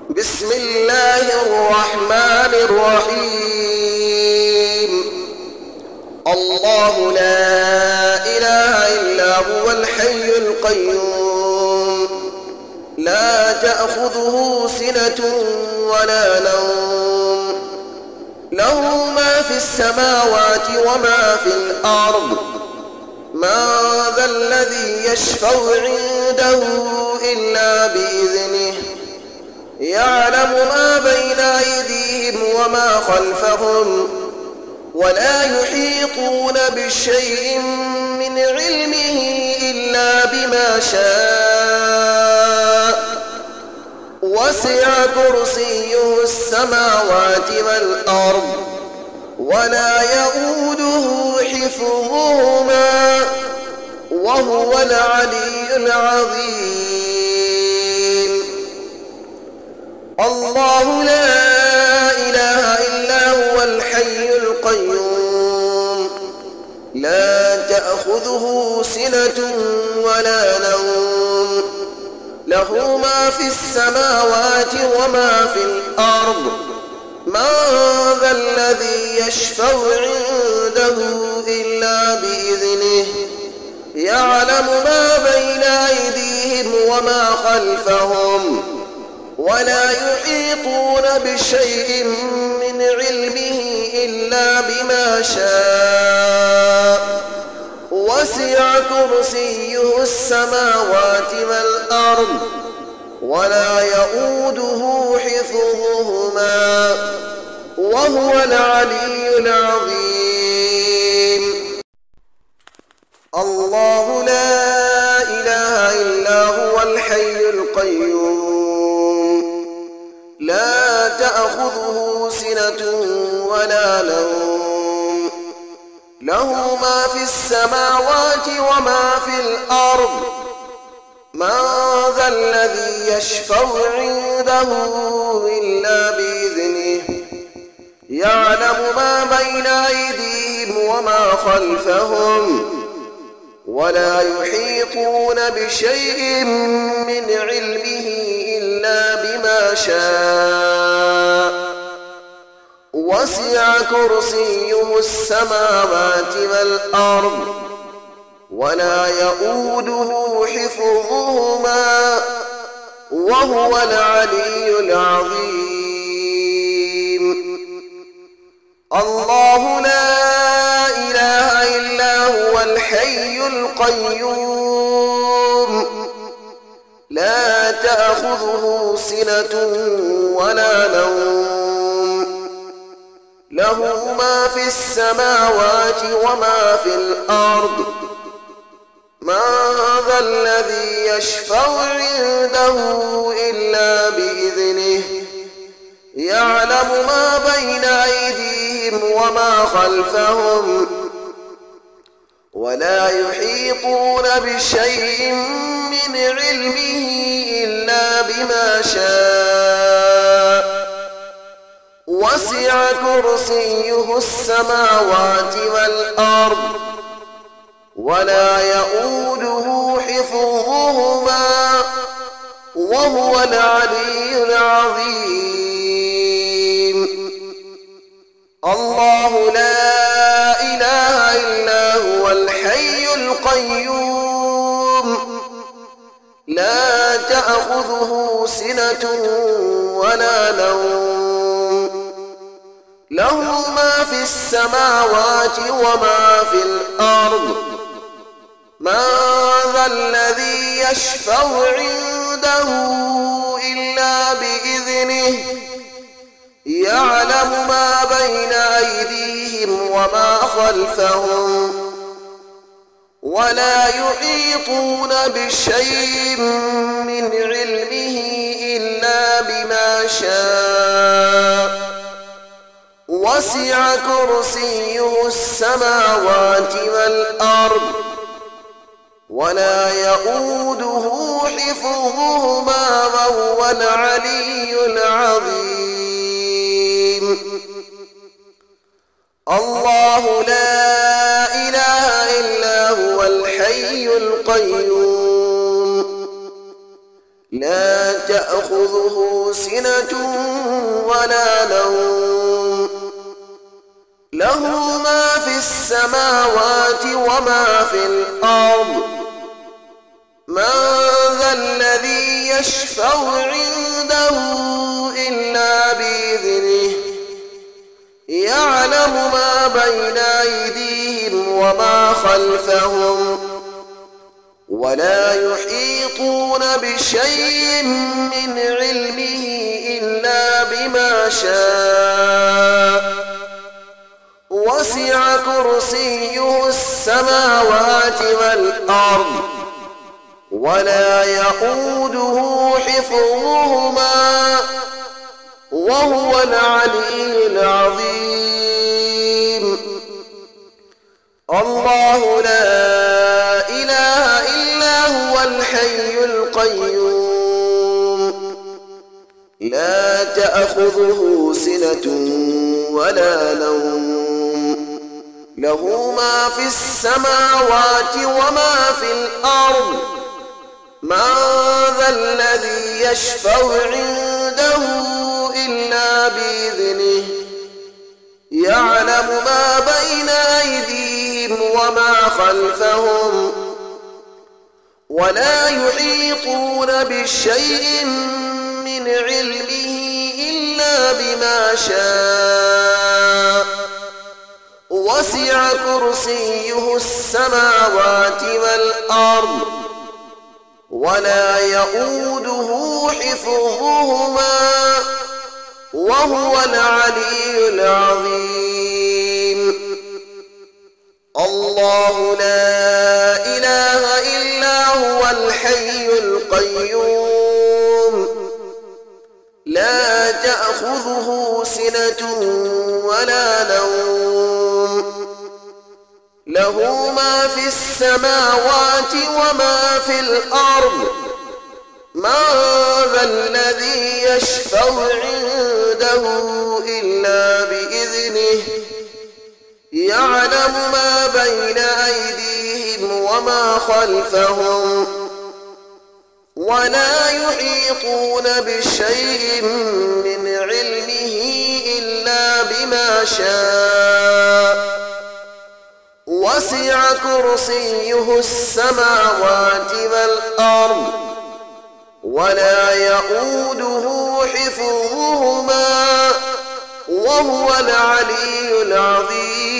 بسم الله الرحمن الرحيم. الله لا إله إلا هو الحي القيوم، لا تأخذه سنة ولا نوم، له ما في السماوات وما في الأرض. من ذا الذي يشفع عنده إلا بإذنه، يعلم ما بين أيديهم وما خلفهم، ولا يحيطون بشيء من علمه إلا بما شاء. وسع كرسيه السماوات والأرض، ولا يئوده حفظهما، وهو العلي العظيم. الله لا إله إلا هو الحي القيوم، لا تأخذه سنة ولا نوم، له ما في السماوات وما في الأرض. من ذا الذي يشفع عنده إلا بإذنه، يعلم ما بين أيديهم وما خلفهم، ولا يحيطون بشيء من علمه إلا بما شاء. وسع كرسيه السماوات والأرض، ولا يئوده حفظهما، وهو العلي العظيم. الله لا إله إلا هو الحي القيوم، لا تأخذه سنة ولا نوم، له ما في السماوات وما في الأرض. من ذا الذي يشفع عنده إلا بإذنه، يعلم ما بين أيديهم وما خلفهم، ولا يحيطون بشيء من علمه إلا بما شاء. وسع كرسيه السماوات والأرض، ولا يئوده حفظهما، وهو العلي العظيم. الله لا إله إلا هو الحي القيوم، لا تأخذه سنة ولا نوم، له ما في السماوات وما في الأرض. من ذا الذي يشفع عنده إلا بإذنه، يعلم ما بين أيديهم وما خلفهم، ولا يحيطون بشيء من علمه إلا بما شاء. وسع كرسيه السماوات والأرض، ولا يئوده حفظهما، وهو العلي العظيم. الله لا إله إلا هو الحي القيوم، لا تأخذه سنة ولا نوم، له ما في السماوات وما في الأرض. من ذا الذي يشفع عنده إلا بإذنه، يعلم ما بين أيديهم وما خلفهم، ولا يحيطون بشيء من علمه إلا بما شاء. وسع كرسيه السماوات والأرض، ولا يئوده حفظهما، وهو العلي العظيم. الله لا إله إلا هو الحي القيوم، لا تأخذه سنة ولا نوم له ما في السماوات وما في الأرض من ذا الذي يشفع عنده إلا بإذنه يعلم ما بين أيديهم وما خلفهم ولا يحيطون بشيء من علمه إلا بما شاء وسع كرسيه السماوات والأرض ولا يئوده حفظهما وهو العلي العظيم الله لا إله إلا هو الحي القيوم لا تأخذه سنة ولا نوم له ما في السماوات وما في الأرض من ذا الذي يشفع عنده إلا بإذنه يعلم ما بين أيديهم وما خلفهم ولا يحيطون بشيء من علمه إلا بما شاء وسع كرسيه السماوات والأرض ولا يئوده حفظهما وهو العلي العظيم الله لا إله إلا هو الحي القيوم لا تأخذه سنة ولا نوم له ما في السماوات وما في الأرض من ذا الذي يشفع عنده إلا بإذنه يعلم ما بين أيديهم وما خلفهم ولا يحيطون بشيء من علمه إلا بما شاء وسع كرسيه السماوات والأرض ولا يئوده حفظهما وهو العلي العظيم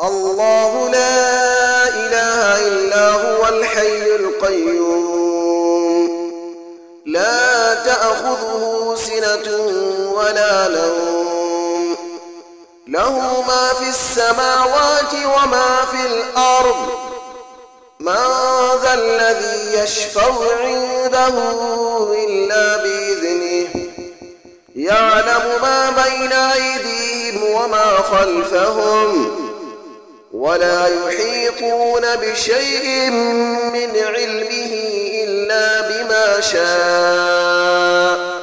الله لا إله إلا هو الحي القيوم لا تأخذه سنة ولا نوم له ما في السماوات وما في الأرض من ذا الذي يشفع عنده إلا بإذنه يعلم ما بين أيديهم وما خلفهم ولا يحيطون بشيء من علمه إلا بما شاء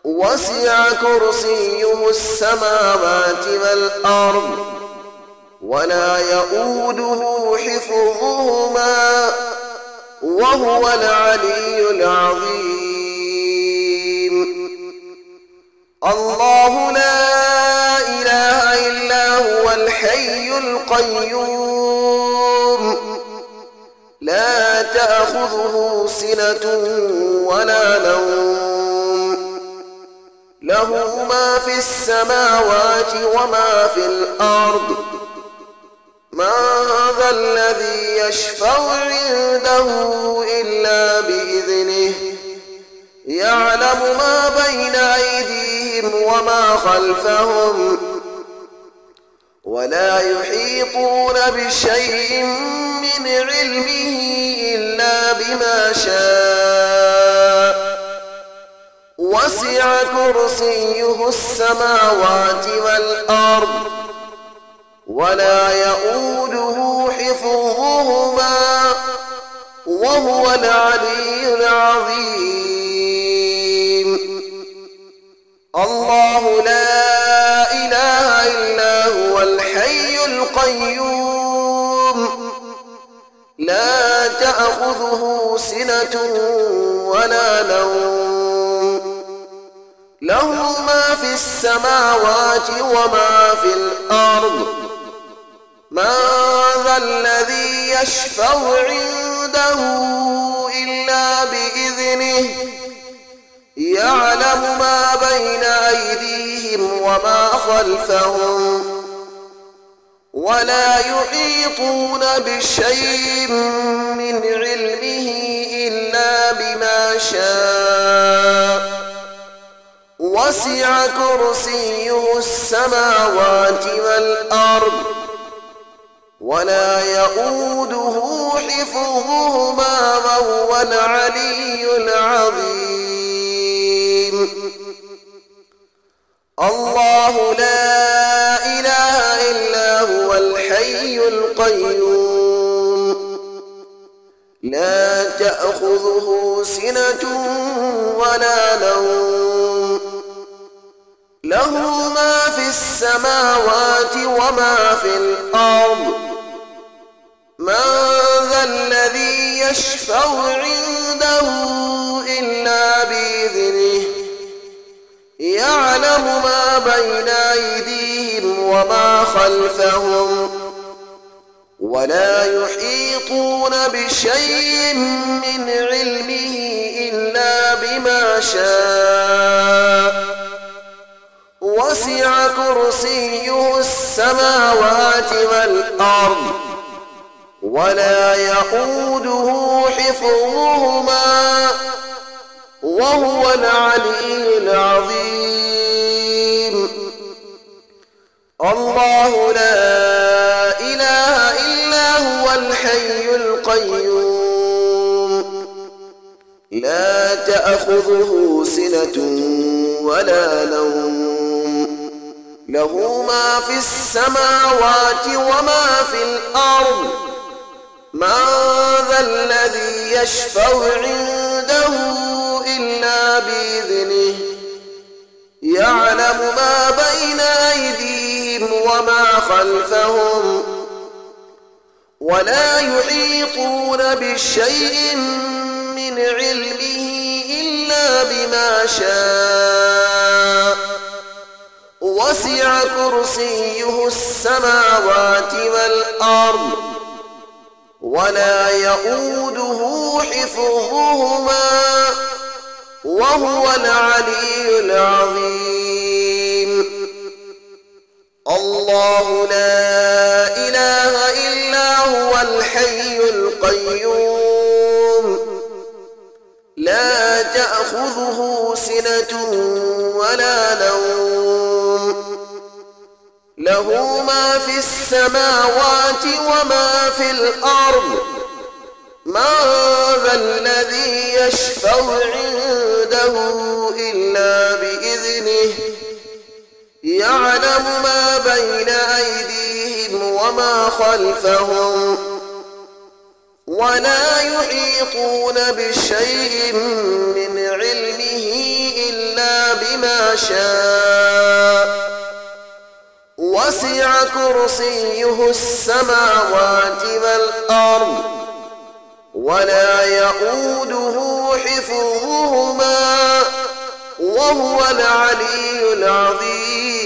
وسع كرسيه السماوات والأرض ولا يئوده حفظهما وهو العلي العظيم الله لا إله إلا هو الحي القيوم لا تأخذه سنة ولا نوم له ما في السماوات وما في الأرض من ذا الذي يشفع عنده إلا بإذنه يعلم ما بين أيديهم وما خلفهم ولا يحيطون بشيء من علمه إلا بما شاء وسع كرسيه السماوات والأرض ولا يئوده حفظهما وهو العلي العظيم الله لا إله إلا هو الحي القيوم لا تأخذه تأخذه سنة ولا نوم له ما في السماوات وما في الأرض من ذا الذي يشفع عنده إلا بإذنه يعلم ما بين أيديهم وما خلفهم ولا يحيطون بشيء من علمه إلا بما شاء وسع كرسيه السماوات والأرض ولا يؤوده حفظهما وهو العلي العظيم الله لا إله إلا هو الحي القيوم لا تأخذه سنة ولا نوم له ما في السماوات وما في الأرض من ذا الذي يشفع عنده إلا بإذنه يعلم ما بين أيديهم وما خلفهم ولا يحيطون بشيء من علمه إلا بما شاء وسع كرسيه السماوات والأرض ولا يؤوده حفظهما وهو العلي العظيم الله لا إله إلا هو الحي القيوم لا تأخذه سنة ولا نوم له ما في السماوات وما في الأرض من ذا الذي يشفع عنده إلا بإذنه يعلم ما بين أيديهم وما خلفهم ولا يحيطون بشيء من علمه إلا بما شاء وسع كرسيه السماوات والأرض ولا يؤوده حفظهما وهو العلي العظيم الله لا إله إلا هو الحي القيوم لا تأخذه سنة ولا نوم له ما في السماوات وما في الأرض من ذا الذي يشفع عنده إلا بإذنه يعلم ما بين أيديهم وما خلفهم ولا يحيطون بشيء من علمه إلا بما شاء وسع كرسيه السماوات والأرض ولا يؤوده حفظهما وهو العلي العظيم